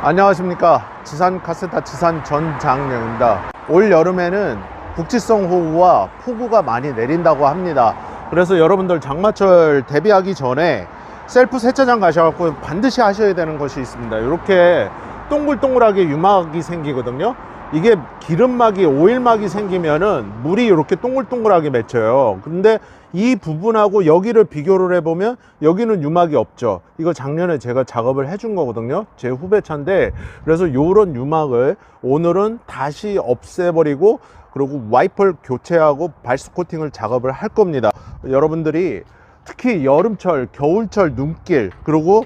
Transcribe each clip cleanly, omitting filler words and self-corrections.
안녕하십니까. 지산 카세타 지산 전장영입니다. 올 여름에는 국지성 호우와 폭우가 많이 내린다고 합니다. 그래서 여러분들 장마철 대비하기 전에 셀프 세차장 가셔갖고 반드시 하셔야 되는 것이 있습니다. 이렇게 동글동글하게 유막이 생기거든요. 이게 기름막이, 오일막이 생기면은 물이 이렇게 동글동글하게 맺혀요. 근데 이 부분하고 여기를 비교를 해보면 여기는 유막이 없죠. 이거 작년에 제가 작업을 해준 거거든요. 제 후배차인데, 그래서 요런 유막을 오늘은 다시 없애버리고, 그리고 와이퍼를 교체하고 발수 코팅을 작업을 할 겁니다. 여러분들이 특히 여름철, 겨울철 눈길, 그리고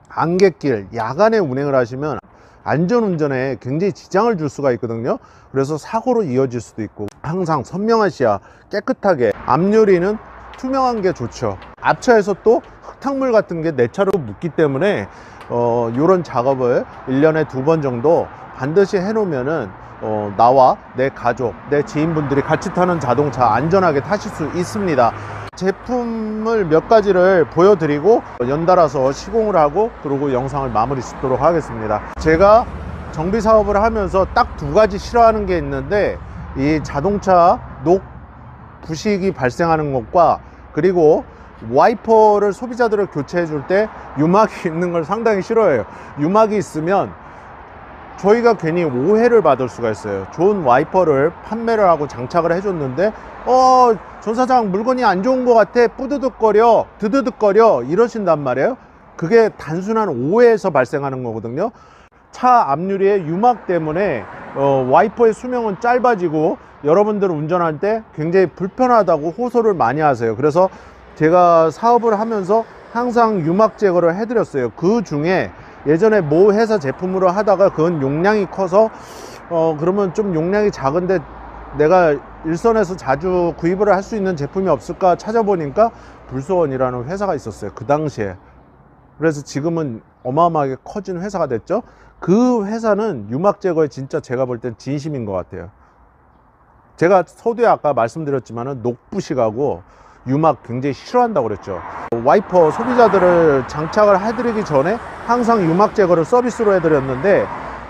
안갯길, 야간에 운행을 하시면 안전운전에 굉장히 지장을 줄 수가 있거든요. 그래서 사고로 이어질 수도 있고, 항상 선명하셔야 깨끗하게, 앞유리는 투명한 게 좋죠. 앞차에서 또 흙탕물 같은 게 내 차로 묻기 때문에 이런 작업을 1년에 2번 정도 반드시 해 놓으면은 나와 내 가족, 내 지인분들이 같이 타는 자동차 안전하게 타실 수 있습니다. 제품을 몇 가지를 보여드리고 연달아서 시공을 하고, 그리고 영상을 마무리 짓도록 하겠습니다. 제가 정비 사업을 하면서 딱 2가지 싫어하는 게 있는데, 이 자동차 녹 부식이 발생하는 것과, 그리고 와이퍼를 소비자들을 교체해 줄 때 유막이 있는 걸 상당히 싫어해요. 유막이 있으면 저희가 괜히 오해를 받을 수가 있어요. 좋은 와이퍼를 판매를 하고 장착을 해줬는데 전 사장 물건이 안 좋은 것 같아, 뿌드득거려, 드드득거려 이러신단 말이에요. 그게 단순한 오해에서 발생하는 거거든요. 차 앞유리의 유막 때문에 와이퍼의 수명은 짧아지고 여러분들 운전할 때 굉장히 불편하다고 호소를 많이 하세요. 그래서 제가 사업을 하면서 항상 유막 제거를 해드렸어요. 그 중에 예전에 모 회사 제품으로 하다가 그건 용량이 커서 그러면 좀 용량이 작은데 내가 일선에서 자주 구입을 할 수 있는 제품이 없을까 찾아보니까 불소원이라는 회사가 있었어요, 그 당시에. 그래서 지금은 어마어마하게 커진 회사가 됐죠. 그 회사는 유막 제거에 진짜 제가 볼 땐 진심인 것 같아요. 제가 서두에 아까 말씀드렸지만은 녹부식하고 유막 굉장히 싫어한다고 그랬죠. 와이퍼 소비자들을 장착을 해드리기 전에 항상 유막 제거를 서비스로 해드렸는데,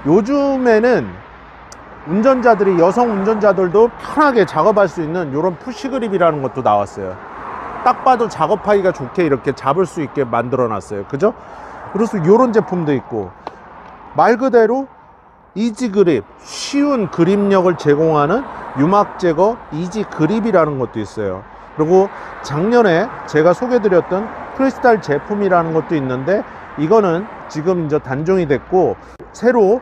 요즘에는 운전자들이, 여성 운전자들도 편하게 작업할 수 있는 이런 푸시 그립이라는 것도 나왔어요. 딱 봐도 작업하기가 좋게 이렇게 잡을 수 있게 만들어 놨어요. 그죠? 그래서 이런 제품도 있고, 말 그대로 이지 그립, 쉬운 그립력을 제공하는 유막 제거 이지 그립이라는 것도 있어요. 그리고 작년에 제가 소개드렸던 크리스탈 제품이라는 것도 있는데, 이거는 지금 이제 단종이 됐고 새로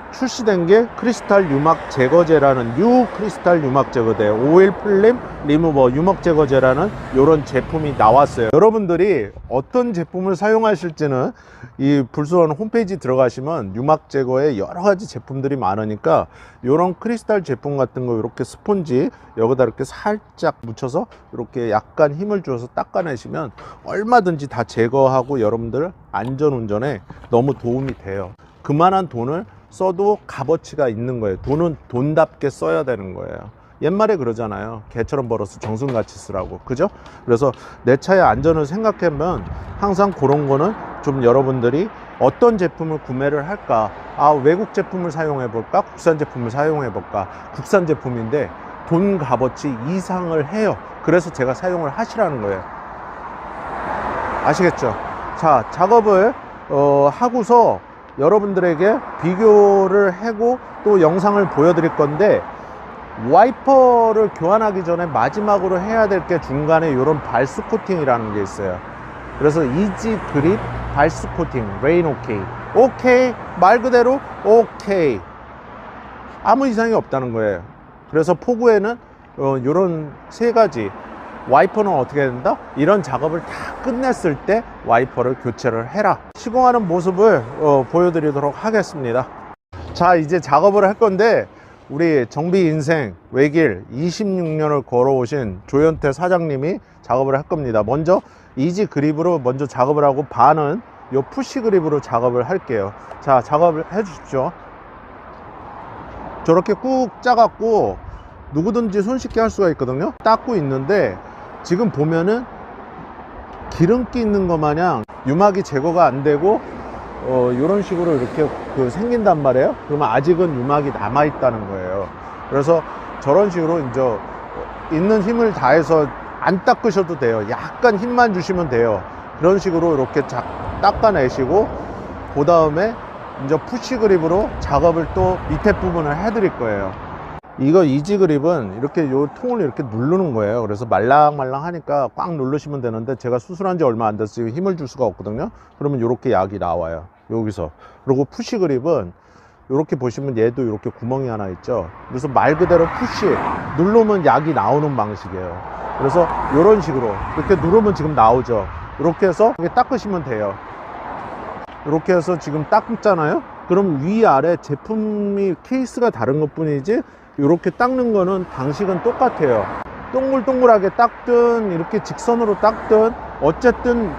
출시된 게 크리스탈 유막 제거제라는, 뉴 크리스탈 유막 제거제, 오일 필름 리무버 유막 제거제라는 이런 제품이 나왔어요. 여러분들이 어떤 제품을 사용하실지는 이 불소원 홈페이지 들어가시면 유막 제거에 여러 가지 제품들이 많으니까, 이런 크리스탈 제품 같은 거 이렇게 스폰지 여기다 이렇게 살짝 묻혀서 이렇게 약간 힘을 줘서 닦아내시면 얼마든지 다 제거하고 여러분들 안전운전에 너무 도움이 돼요. 그만한 돈을 써도 값어치가 있는 거예요. 돈은 돈답게 써야 되는 거예요. 옛말에 그러잖아요. 개처럼 벌어서 정승같이 쓰라고. 그죠? 그래서 내 차의 안전을 생각하면 항상 그런 거는 좀 여러분들이 어떤 제품을 구매를 할까, 외국 제품을 사용해 볼까, 국산 제품을 사용해 볼까. 국산 제품인데 돈 값어치 이상을 해요. 그래서 제가 사용을 하시라는 거예요. 아시겠죠? 자, 작업을 하고서 여러분들에게 비교를 하고 또 영상을 보여드릴 건데, 와이퍼를 교환하기 전에 마지막으로 해야 될 게 중간에 이런 발수 코팅이라는 게 있어요. 그래서 이지 그립 발수 코팅, 레인 오케이. 오케이, 말 그대로 오케이, 아무 이상이 없다는 거예요. 그래서 폭우에는 이런 3가지, 와이퍼는 어떻게 된다? 이런 작업을 다 끝냈을 때 와이퍼를 교체를 해라. 시공하는 모습을 보여드리도록 하겠습니다. 자, 이제 작업을 할 건데, 우리 정비 인생 외길 26년을 걸어오신 조현태 사장님이 작업을 할 겁니다. 먼저 이지 그립으로 먼저 작업을 하고, 반은 요 푸시 그립으로 작업을 할게요. 자, 작업을 해 주십시오. 저렇게 꾹 짜갖고 누구든지 손쉽게 할 수가 있거든요. 닦고 있는데 지금 보면은 기름기 있는 것 마냥 유막이 제거가 안 되고 이런 식으로 이렇게 생긴단 말이에요. 그러면 아직은 유막이 남아 있다는 거예요. 그래서 저런 식으로 이제 있는 힘을 다해서 안 닦으셔도 돼요. 약간 힘만 주시면 돼요. 그런 식으로 이렇게 닦아내시고, 그 다음에 이제 푸시 그립으로 작업을 또 밑에 부분을 해 드릴 거예요. 이거 이지 그립은 이렇게 요 통을 이렇게 누르는 거예요. 그래서 말랑말랑 하니까 꽉 누르시면 되는데, 제가 수술한 지 얼마 안 돼서 지금 힘을 줄 수가 없거든요. 그러면 이렇게 약이 나와요, 여기서. 그리고 푸시 그립은 이렇게 보시면 얘도 이렇게 구멍이 하나 있죠. 그래서 말 그대로 푸시 누르면 약이 나오는 방식이에요. 그래서 이런 식으로 이렇게 누르면 지금 나오죠. 이렇게 해서 이렇게 닦으시면 돼요. 이렇게 해서 지금 닦잖아요. 그럼 위아래 제품이 케이스가 다른 것 뿐이지, 이렇게 닦는 거는 방식은 똑같아요. 동글동글하게 닦든 이렇게 직선으로 닦든, 어쨌든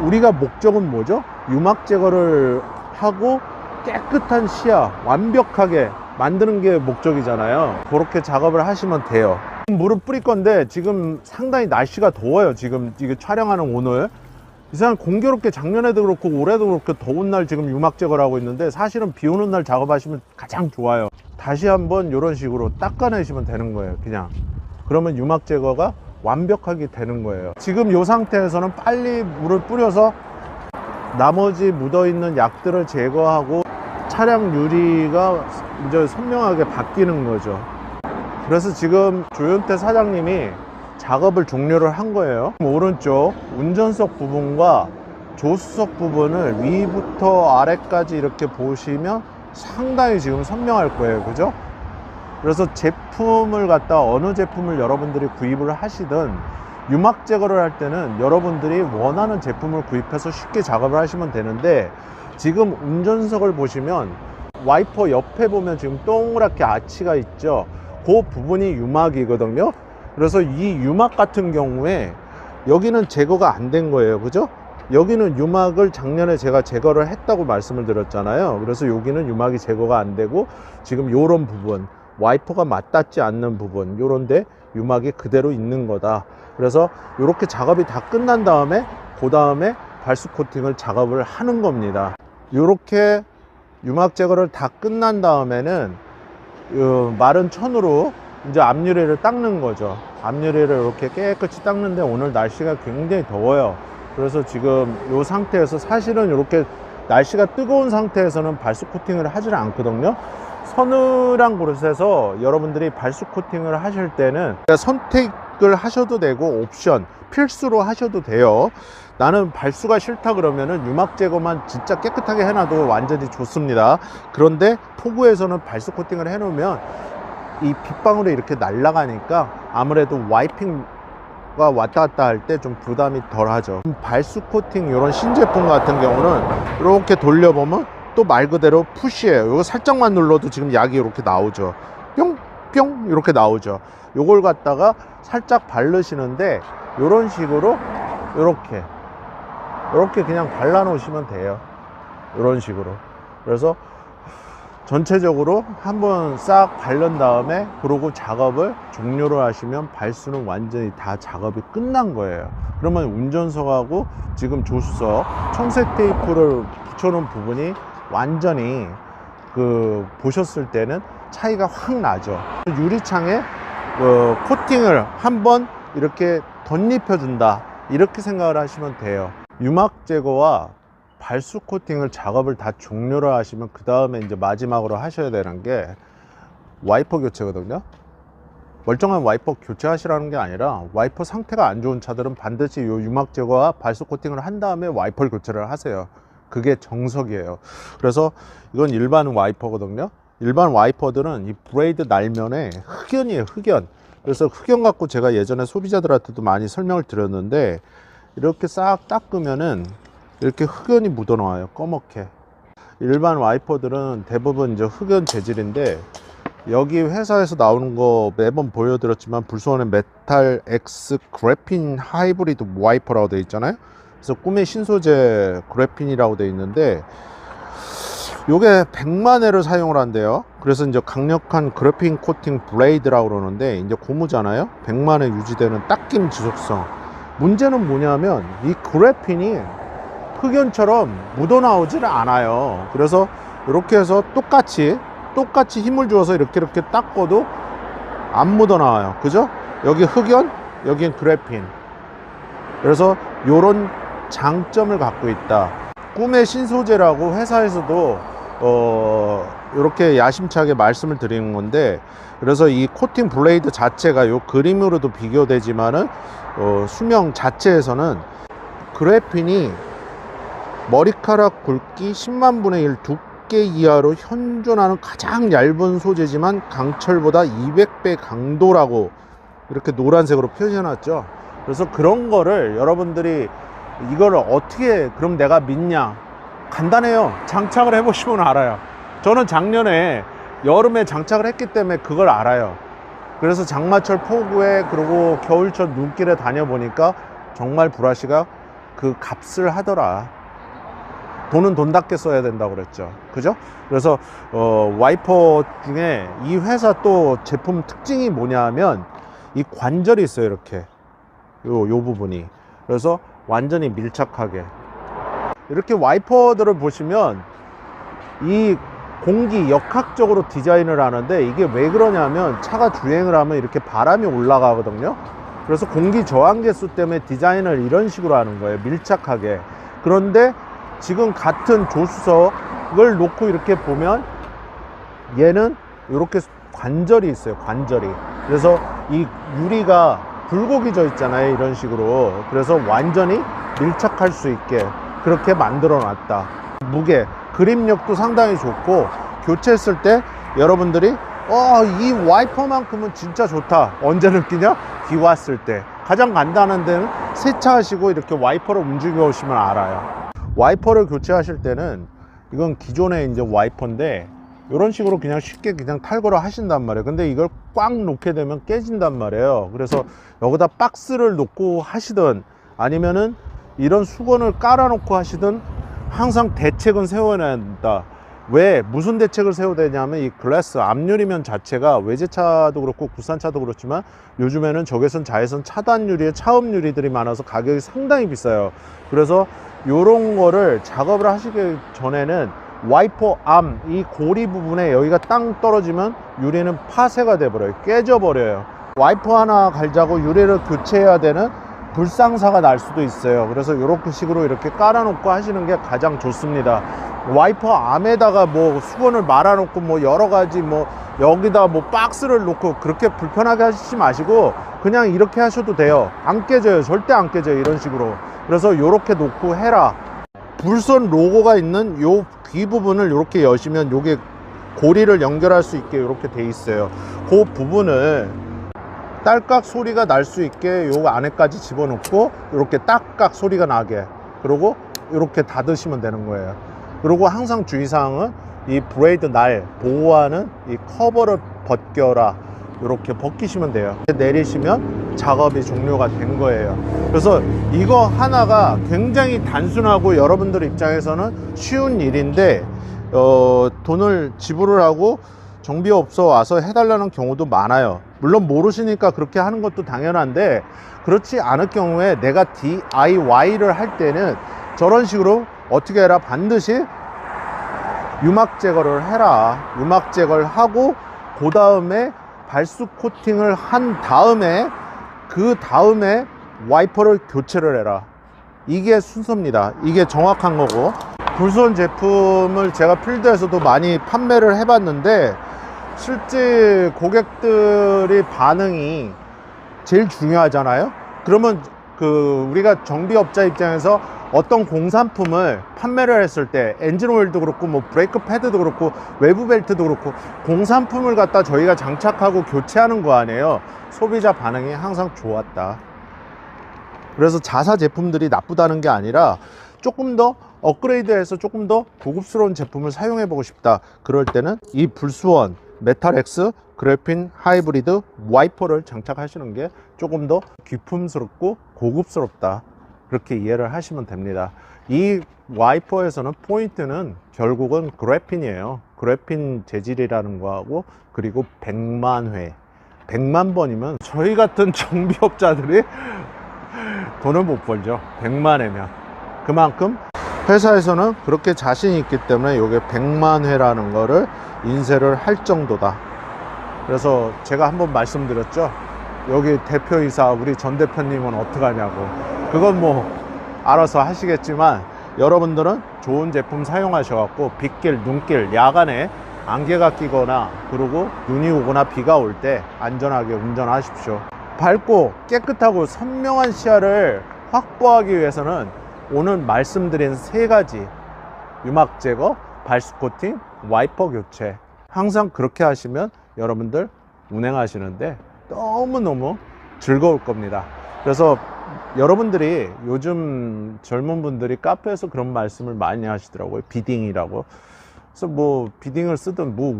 우리가 목적은 뭐죠? 유막 제거를 하고 깨끗한 시야 완벽하게 만드는 게 목적이잖아요. 그렇게 작업을 하시면 돼요. 물을 뿌릴 건데 지금 상당히 날씨가 더워요. 지금 이게 촬영하는 오늘 이상 공교롭게 작년에도 그렇고 올해도 그렇게 더운 날 지금 유막 제거를 하고 있는데, 사실은 비 오는 날 작업하시면 가장 좋아요. 다시 한번 이런 식으로 닦아내시면 되는 거예요, 그냥. 그러면 유막 제거가 완벽하게 되는 거예요. 지금 이 상태에서는 빨리 물을 뿌려서 나머지 묻어있는 약들을 제거하고 차량 유리가 이제 선명하게 바뀌는 거죠. 그래서 지금 조현태 사장님이 작업을 종료를 한 거예요. 오른쪽 운전석 부분과 조수석 부분을 위부터 아래까지 이렇게 보시면 상당히 지금 선명할 거예요, 그죠? 그래서 제품을 갖다 어느 제품을 여러분들이 구입을 하시든 유막 제거를 할 때는 여러분들이 원하는 제품을 구입해서 쉽게 작업을 하시면 되는데, 지금 운전석을 보시면 와이퍼 옆에 보면 지금 동그랗게 아치가 있죠. 그 부분이 유막이거든요. 그래서 이 유막 같은 경우에 여기는 제거가 안 된 거예요, 그죠? 여기는 유막을 작년에 제가 제거를 했다고 말씀을 드렸잖아요. 그래서 여기는 유막이 제거가 안 되고, 지금 요런 부분, 와이퍼가 맞닿지 않는 부분, 요런데 유막이 그대로 있는 거다. 그래서 이렇게 작업이 다 끝난 다음에 그 다음에 발수 코팅을 작업을 하는 겁니다. 이렇게 유막 제거를 다 끝난 다음에는 마른 천으로 이제 앞유리를 닦는 거죠. 앞유리를 이렇게 깨끗이 닦는데, 오늘 날씨가 굉장히 더워요. 그래서 지금 이 상태에서 사실은 이렇게 날씨가 뜨거운 상태에서는 발수 코팅을 하질 않거든요. 서늘한 곳에서 여러분들이 발수 코팅을 하실 때는 선택을 하셔도 되고 옵션 필수로 하셔도 돼요. 나는 발수가 싫다 그러면은 유막 제거만 진짜 깨끗하게 해놔도 완전히 좋습니다. 그런데 폭우에서는 발수 코팅을 해놓으면 이 빗방울이 이렇게 날아가니까 아무래도 와이핑가 왔다 갔다 할 때 좀 부담이 덜 하죠. 발수 코팅 이런 신제품 같은 경우는 이렇게 돌려보면 또 말 그대로 푸시예요. 이거 살짝만 눌러도 지금 약이 이렇게 나오죠. 뿅뿅 이렇게 나오죠. 요걸 갖다가 살짝 바르시는데, 이런 식으로 이렇게 그냥 발라 놓으시면 돼요. 이런 식으로. 그래서 전체적으로 한번 싹 바른 다음에 그러고 작업을 종료를 하시면 발수는 완전히 다 작업이 끝난 거예요. 그러면 운전석하고 지금 조수석 청색 테이프를 붙여놓은 부분이 완전히 보셨을 때는 차이가 확 나죠. 유리창에 코팅을 한번 이렇게 덧입혀 준다, 이렇게 생각을 하시면 돼요. 유막 제거와 발수 코팅을 작업을 다 종료를 하시면 그 다음에 이제 마지막으로 하셔야 되는 게 와이퍼 교체거든요. 멀쩡한 와이퍼 교체하시라는 게 아니라, 와이퍼 상태가 안 좋은 차들은 반드시 이 유막 제거와 발수 코팅을 한 다음에 와이퍼를 교체를 하세요. 그게 정석이에요. 그래서 이건 일반 와이퍼거든요. 일반 와이퍼들은 이 브레이드 날면에 흑연이에요, 흑연. 그래서 흑연 갖고 제가 예전에 소비자들한테도 많이 설명을 드렸는데, 이렇게 싹 닦으면은 이렇게 흑연이 묻어 나와요, 꺼멓게. 일반 와이퍼들은 대부분 이제 흑연 재질인데, 여기 회사에서 나오는 거 매번 보여드렸지만 불소원의 메탈 X 그래핀 하이브리드 와이퍼라고 되어 있잖아요. 그래서 꿈의 신소재 그래핀이라고 되어 있는데, 요게 100만 회를 사용을 한대요. 그래서 이제 강력한 그래핀 코팅 블레이드라고 그러는데, 이제 고무잖아요. 100만 회 유지되는 닦임 지속성. 문제는 뭐냐면 이 그래핀이 흑연처럼 묻어나오지는 않아요. 그래서 이렇게 해서 똑같이 힘을 주어서 이렇게 닦아도 안 묻어나와요. 그죠? 여기 흑연, 여긴 그래핀. 그래서 요런 장점을 갖고 있다. 꿈의 신소재라고 회사에서도 이렇게 야심차게 말씀을 드리는 건데, 그래서 이 코팅 블레이드 자체가 요 그림으로도 비교되지만은 수명 자체에서는 그래핀이 머리카락 굵기 10만 분의 1 두께 이하로 현존하는 가장 얇은 소재지만 강철보다 200배 강도라고 이렇게 노란색으로 표시해놨죠. 그래서 그런 거를 여러분들이 이걸 어떻게 그럼 내가 믿냐? 간단해요. 장착을 해보시면 알아요. 저는 작년에 여름에 장착을 했기 때문에 그걸 알아요. 그래서 장마철 폭우에 그리고 겨울철 눈길에 다녀보니까 정말 브러쉬가 그 값을 하더라. 돈은 돈답게 써야 된다고 그랬죠. 그죠? 그래서 와이퍼 중에 이 회사 또 제품 특징이 뭐냐 하면 이 관절이 있어요. 이렇게 요 부분이. 그래서 완전히 밀착하게 이렇게 와이퍼들을 보시면 이 공기 역학적으로 디자인을 하는데, 이게 왜 그러냐면 차가 주행을 하면 이렇게 바람이 올라가거든요. 그래서 공기 저항 계수 때문에 디자인을 이런 식으로 하는 거예요. 밀착하게. 그런데 지금 같은 조수석을 놓고 이렇게 보면 얘는 이렇게 관절이 있어요. 관절이. 그래서 이 유리가 굴곡이 져 있잖아요. 이런 식으로. 그래서 완전히 밀착할 수 있게 그렇게 만들어 놨다. 무게, 그립력도 상당히 좋고, 교체했을 때 여러분들이 이 와이퍼만큼은 진짜 좋다. 언제 느끼냐? 비 왔을 때. 가장 간단한 데는 세차하시고 이렇게 와이퍼를 움직여 보시면 알아요. 와이퍼를 교체하실 때는 이건 기존의 이제 와이퍼인데 이런 식으로 그냥 쉽게 그냥 탈거를 하신단 말이에요. 근데 이걸 꽉 놓게 되면 깨진단 말이에요. 그래서 여기다 박스를 놓고 하시든 아니면은 이런 수건을 깔아 놓고 하시든 항상 대책은 세워야 한다. 왜 무슨 대책을 세워야 되냐면 이 글래스 앞유리면 자체가 외제차도 그렇고 국산차도 그렇지만 요즘에는 적외선 자외선 차단 유리에 차음 유리들이 많아서 가격이 상당히 비싸요. 그래서 요런 거를 작업을 하시기 전에는 와이퍼 암 이 고리 부분에 여기가 땅 떨어지면 유리는 파쇄가 돼 버려요. 깨져 버려요. 와이퍼 하나 갈자고 유리를 교체해야 되는 불상사가 날 수도 있어요. 그래서 이렇게 식으로 이렇게 깔아 놓고 하시는 게 가장 좋습니다. 와이퍼 암에다가 뭐 수건을 말아 놓고 뭐 여러 가지 뭐 여기다 뭐 박스를 놓고 그렇게 불편하게 하시지 마시고 그냥 이렇게 하셔도 돼요. 안 깨져요. 절대 안 깨져요. 이런 식으로. 그래서 이렇게 놓고 해라. 불선 로고가 있는 요 귀 부분을 이렇게 여시면 요게 고리를 연결할 수 있게 이렇게 돼 있어요. 그 부분을 딸깍 소리가 날 수 있게 요 안에까지 집어넣고 이렇게 딱깍 소리가 나게, 그리고 이렇게 닫으시면 되는 거예요. 그리고 항상 주의사항은 이 브레이드 날 보호하는 이 커버를 벗겨라. 이렇게 벗기시면 돼요. 내리시면 작업이 종료가 된 거예요. 그래서 이거 하나가 굉장히 단순하고 여러분들 입장에서는 쉬운 일인데 돈을 지불을 하고 정비업소 와서 해달라는 경우도 많아요. 물론 모르시니까 그렇게 하는 것도 당연한데, 그렇지 않을 경우에 내가 DIY를 할 때는 저런 식으로 어떻게 해라. 반드시 유막 제거를 해라. 유막 제거를 하고 그 다음에 발수 코팅을 한 다음에 그 다음에 와이퍼를 교체를 해라. 이게 순서입니다. 이게 정확한 거고, 불선 제품을 제가 필드에서도 많이 판매를 해봤는데 실제 고객들의 반응이 제일 중요하잖아요. 그러면 우리가 정비업자 입장에서 어떤 공산품을 판매를 했을 때 엔진 오일도 그렇고 뭐 브레이크 패드도 그렇고 외부 벨트도 그렇고 공산품을 갖다 저희가 장착하고 교체하는 거 아니에요. 소비자 반응이 항상 좋았다. 그래서 자사 제품들이 나쁘다는 게 아니라 조금 더 업그레이드해서 조금 더 고급스러운 제품을 사용해 보고 싶다. 그럴 때는 이 불수원 메탈엑스 그래핀 하이브리드 와이퍼를 장착하시는 게 조금 더 귀품스럽고 고급스럽다. 그렇게 이해를 하시면 됩니다. 이 와이퍼에서는 포인트는 결국은 그래핀이에요. 그래핀 재질이라는 거하고, 그리고 100만 회 100만 번이면 저희 같은 정비업자들이 돈을 못 벌죠. 100만 회면 그만큼 회사에서는 그렇게 자신이 있기 때문에 이게 100만 회라는 거를 인쇄를 할 정도다. 그래서 제가 한번 말씀드렸죠. 여기 대표이사 우리 전 대표님은 어떡하냐고. 그건 뭐 알아서 하시겠지만 여러분들은 좋은 제품 사용하셔갖고 빗길, 눈길, 야간에 안개가 끼거나 그리고 눈이 오거나 비가 올 때 안전하게 운전하십시오. 밝고 깨끗하고 선명한 시야를 확보하기 위해서는 오늘 말씀드린 3가지 유막 제거, 발수 코팅, 와이퍼 교체, 항상 그렇게 하시면 여러분들 운행하시는데 너무너무 즐거울 겁니다. 그래서 여러분들이 요즘 젊은 분들이 카페에서 그런 말씀을 많이 하시더라고요. 비딩이라고. 그래서 뭐 비딩을 쓰든 뭐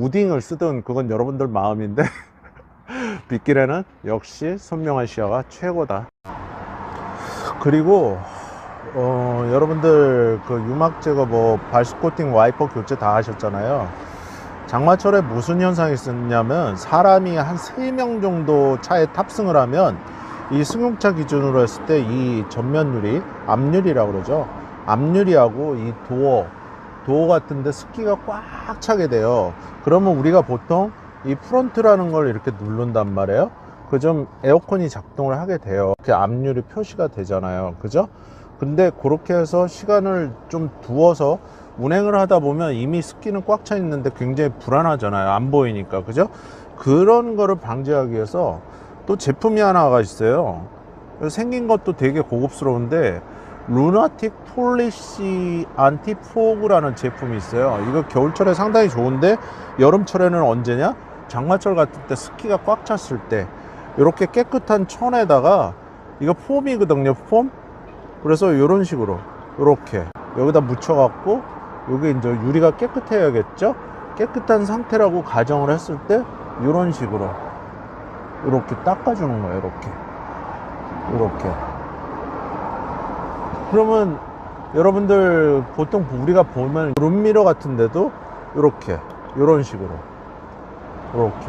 우딩을 쓰든 그건 여러분들 마음인데 빗길에는 역시 선명한 시야가 최고다. 그리고 여러분들 그 유막 제거 뭐 발수 코팅 와이퍼 교체 다 하셨잖아요. 장마철에 무슨 현상이 있었냐면 사람이 한 3명 정도 차에 탑승을 하면 이 승용차 기준으로 했을 때 이 전면 유리, 앞유리라고 그러죠. 앞유리하고 이 도어 같은데 습기가 꽉 차게 돼요. 그러면 우리가 보통 이 프론트라는 걸 이렇게 누른단 말이에요. 그 좀 에어컨이 작동을 하게 돼요. 이렇게 앞유리 표시가 되잖아요. 그죠? 근데 그렇게 해서 시간을 좀 두어서 운행을 하다 보면 이미 습기는 꽉 차 있는데 굉장히 불안하잖아요. 안 보이니까. 그죠? 그런 거를 방지하기 위해서 또 제품이 하나가 있어요. 생긴 것도 되게 고급스러운데 루나틱 폴리시 안티 포그라는 제품이 있어요. 이거 겨울철에 상당히 좋은데 여름철에는 언제냐? 장마철 같을 때 습기가 꽉 찼을 때 이렇게 깨끗한 천에다가 이거 폼이거든요. 폼. 그래서 이런 식으로 이렇게 여기다 묻혀 갖고 여기 이제 유리가 깨끗해야겠죠. 깨끗한 상태라고 가정을 했을 때 이런 식으로 이렇게 닦아주는 거예요. 이렇게 그러면 여러분들 보통 우리가 보면 룸미러 같은데도 이렇게 이런 식으로 이렇게.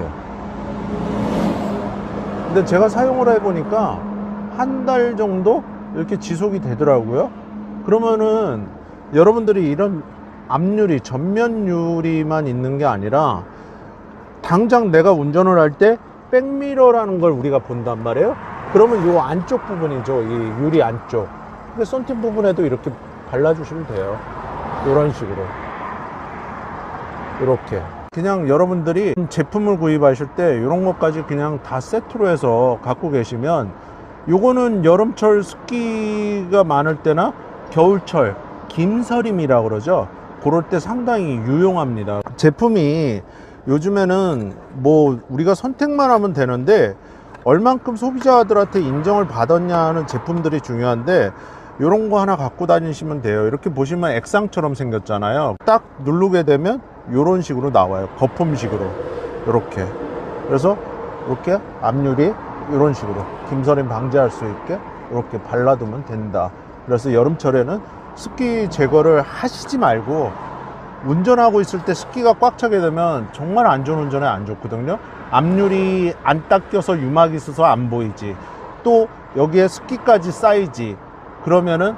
근데 제가 사용을 해보니까 한 달 정도 이렇게 지속이 되더라고요. 그러면은 여러분들이 이런 앞유리, 전면 유리만 있는 게 아니라 당장 내가 운전을 할 때 백미러라는 걸 우리가 본단 말이에요. 그러면 이 안쪽 부분이죠. 이 유리 안쪽. 그 썬팅 부분에도 이렇게 발라주시면 돼요. 이런 식으로. 이렇게. 그냥 여러분들이 제품을 구입하실 때 이런 것까지 그냥 다 세트로 해서 갖고 계시면 요거는 여름철 습기가 많을 때나 겨울철 김서림이라고 그러죠. 그럴 때 상당히 유용합니다. 제품이 요즘에는 뭐 우리가 선택만 하면 되는데 얼만큼 소비자들한테 인정을 받았냐는 제품들이 중요한데 이런 거 하나 갖고 다니시면 돼요. 이렇게 보시면 액상처럼 생겼잖아요. 딱 누르게 되면 이런 식으로 나와요. 거품식으로 이렇게. 그래서 이렇게 앞유리 이런 식으로 김서림 방지할 수 있게 이렇게 발라두면 된다. 그래서 여름철에는 습기 제거를 하시지 말고 운전하고 있을 때 습기가 꽉 차게 되면 정말 안전운전에 안 좋거든요. 앞유리 안 닦여서 유막이 있어서 안 보이지, 또 여기에 습기까지 쌓이지, 그러면은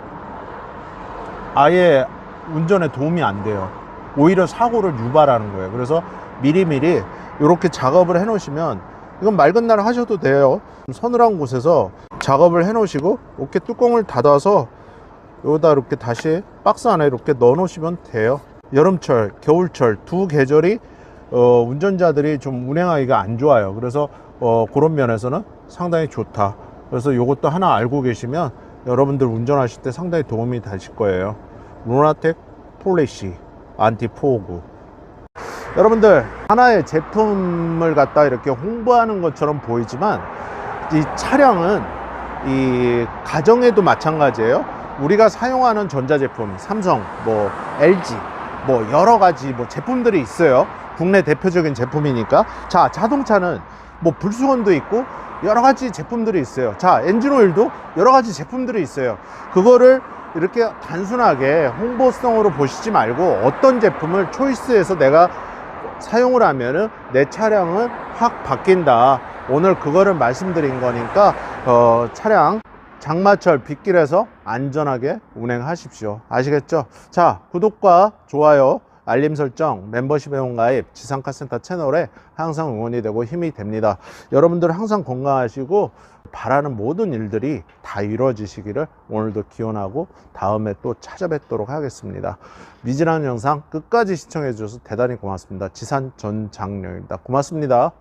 아예 운전에 도움이 안 돼요. 오히려 사고를 유발하는 거예요. 그래서 미리미리 이렇게 작업을 해 놓으시면, 이건 맑은 날 하셔도 돼요. 서늘한 곳에서 작업을 해 놓으시고 이렇게 뚜껑을 닫아서 여기다 이렇게 다시 박스 안에 이렇게 넣어 놓으시면 돼요. 여름철, 겨울철 두 계절이 운전자들이 좀 운행하기가 안 좋아요. 그래서 그런 면에서는 상당히 좋다. 그래서 이것도 하나 알고 계시면 여러분들 운전하실 때 상당히 도움이 되실 거예요. 루나텍 폴리시 안티 포그. 여러분들, 하나의 제품을 갖다 이렇게 홍보하는 것처럼 보이지만 이 차량은 이 가정에도 마찬가지예요. 우리가 사용하는 전자제품, 삼성, 뭐 LG, 뭐 여러 가지 뭐 제품들이 있어요. 국내 대표적인 제품이니까. 자, 자동차는 뭐 불수건도 있고 여러 가지 제품들이 있어요. 자, 엔진오일도 여러 가지 제품들이 있어요. 그거를 이렇게 단순하게 홍보성으로 보시지 말고 어떤 제품을 초이스해서 내가 사용을 하면은 내 차량은 확 바뀐다. 오늘 그거를 말씀드린 거니까 차량 장마철 빗길에서 안전하게 운행하십시오. 아시겠죠? 자, 구독과 좋아요, 알림 설정, 멤버십 회원 가입, 지상카센터 채널에 항상 응원이 되고 힘이 됩니다. 여러분들 항상 건강하시고 바라는 모든 일들이 다 이루어지시기를 오늘도 기원하고 다음에 또 찾아뵙도록 하겠습니다. 미진한 영상 끝까지 시청해 주셔서 대단히 고맙습니다. 지산 전장령입니다. 고맙습니다.